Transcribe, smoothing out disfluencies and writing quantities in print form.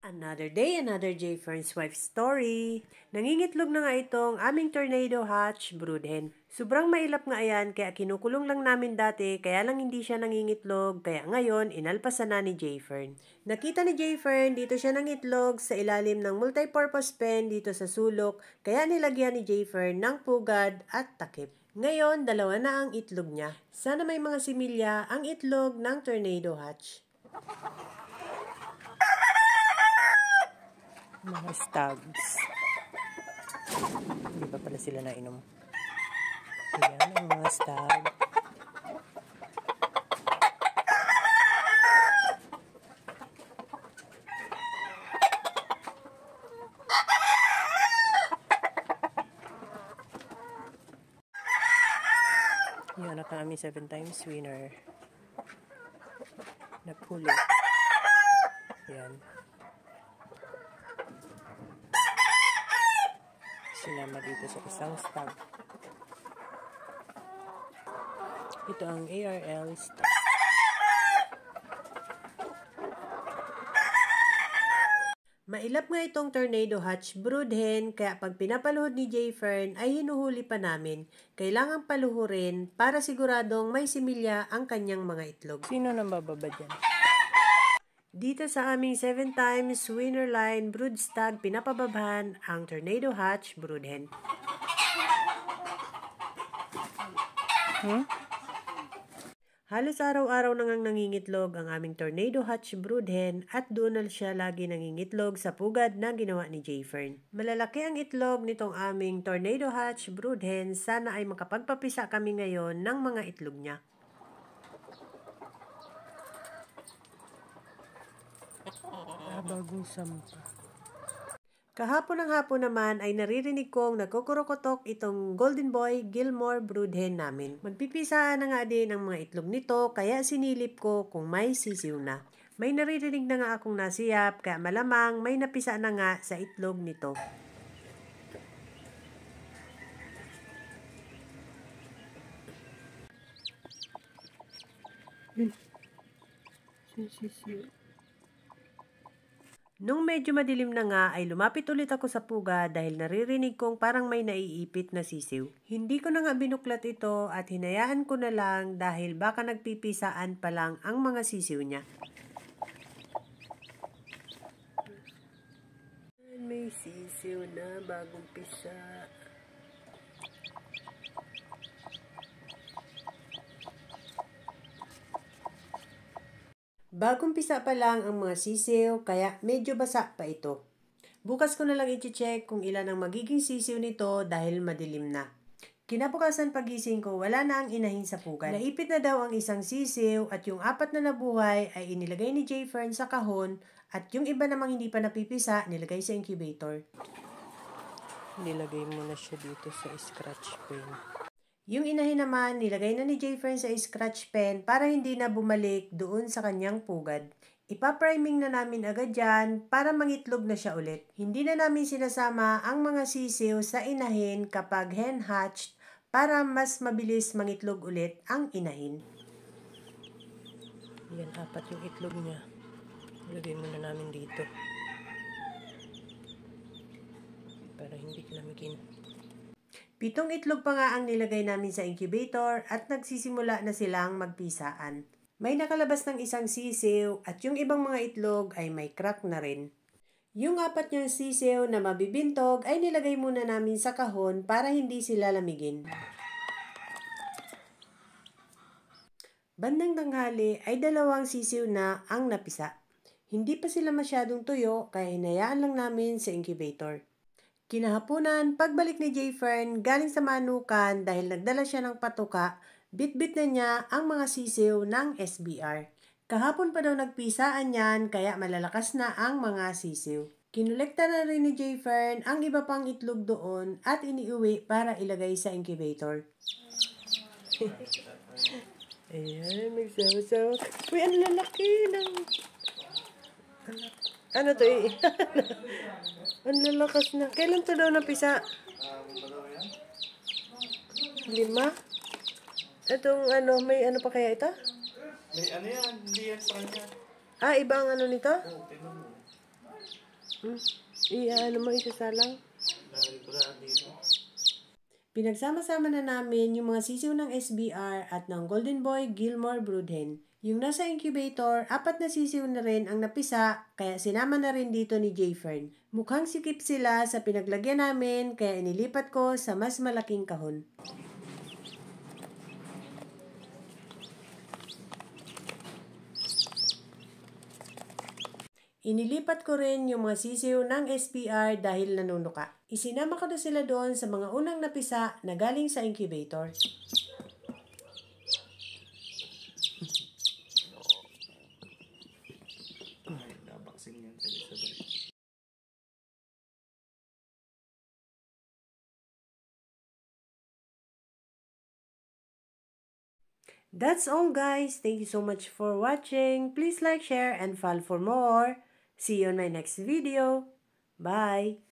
Another day, another J. Fern's wife story. Nangingitlog na nga itong aming tornado hatch brood hen. Sobrang mailap nga ayan, kaya kinukulong lang namin dati, kaya lang hindi siya nangingitlog, kaya ngayon inalpasan na ni J. Fern. Nakita ni J. Fern, dito siya nangitlog sa ilalim ng multipurpose pen dito sa sulok, kaya nilagyan ni J. Fern ng pugad at takip. Ngayon, dalawa na ang itlog niya. Sana may mga similya ang itlog ng tornado hatch. Mga stags. Hindi pa pala sila nainom. Ayan ang mga stag. Yan ang aming 7 times winner. Napuli. Yan. Sinama dito sa isang stag. Ito ang ARL stag. Mailap nga itong tornado hatch brood hen, kaya pag pinapaluhod ni J. Fern ay hinuhuli pa namin. Kailangang paluhurin para siguradong may similya ang kanyang mga itlog. Sino nang bababa dyan? Dito sa aming 7 times winner line brood stag, pinapababahan ang tornado hatch brood hen. Halos araw-araw nang nangingitlog ang aming tornado hatch brood hen at doon na siya lagi nangingitlog sa pugad na ginawa ni J. Fern. Malalaki ang itlog nitong aming tornado hatch brood hen. Sana ay makapagpapisa kami ngayon ng mga itlog niya. Bagong sampa. Kahapon ng hapon naman ay naririnig kong nagkukurokotok itong Golden Boy Gilmore brood hen namin. Magpipisaan na nga din ang mga itlog nito, kaya sinilip ko kung may sisiw na. May naririnig na nga akong nasiyap, kaya malamang may napisa na nga sa itlog nito. Sisiw. Nung medyo madilim na nga ay lumapit ulit ako sa puga dahil naririnig kong parang may naiipit na sisiw. Hindi ko na nga binuklat ito at hinayaan ko na lang dahil baka nagpipisaan pa lang ang mga sisiw niya. May sisiw na bagong pisa. Bagong pisa pa lang ang mga sisiw, kaya medyo basa pa ito. Bukas ko na lang i-check kung ilan ang magiging sisiw nito dahil madilim na. Kinabukasan pagising ko, wala na ang inahin sa pugad. Naipit na daw ang isang sisiw at yung 4 na nabuhay ay inilagay ni J. Fern sa kahon at yung iba namang hindi pa napipisa, nilagay sa incubator. Nilagay mo na siya dito sa scratch pen. Yung inahin naman, nilagay na ni J. Fern sa scratch pen para hindi na bumalik doon sa kanyang pugad. Ipapriming na namin agad yan para mangitlog na siya ulit. Hindi na namin sinasama ang mga sisiw sa inahin kapag hen hatched para mas mabilis mangitlog ulit ang inahin. Yan, 4 yung itlog niya. Ilagay muna namin dito para hindi lamigin. 7 itlog pa nga ang nilagay namin sa incubator at nagsisimula na silang magpisaan. May nakalabas ng isang sisiw at yung ibang mga itlog ay may crack na rin. Yung 4 niyang sisiw na mabibintog ay nilagay muna namin sa kahon para hindi sila lamigin. Bandang tanghali ay 2 sisiw na ang napisa. Hindi pa sila masyadong tuyo kaya hinayaan lang namin sa incubator. Kinahaponan, pagbalik ni J. Fern galing sa manukan dahil nagdala siya ng patuka, bit-bit na niya ang mga sisiw ng SBR. Kahapon pa daw nagpisaan yan kaya malalakas na ang mga sisiw. Kinolekta na rin ni J. Fern ang iba pang itlog doon at iniuwi para ilagay sa incubator. Ayan, nagsawa-sawa. Uy, ang lalaki ng... Ano to eh? Ang lalakas na. Kailan to daw napisa? 5? Itong ano, may ano pa kaya ito? May ano yan, hindi yan sa kanya. Ah, iba ang ano nito? Oo, tinan mo. Ano mo isasalang? Pinagsama-sama na namin yung mga sisiw ng SBR at ng Golden Boy Gilmore Broodhen. Yung nasa incubator, 4 na sisiw na rin ang napisa, kaya sinama na rin dito ni Jayfern. Mukhang sikip sila sa pinaglagyan namin, kaya inilipat ko sa mas malaking kahon. Inilipat ko rin yung mga sisiw ng SPR dahil nanunuka. Isinama ko na sila doon sa mga unang napisa na galing sa incubator. That's all guys. Thank you so much for watching. Please like, share, and follow for more. See you on my next video. Bye!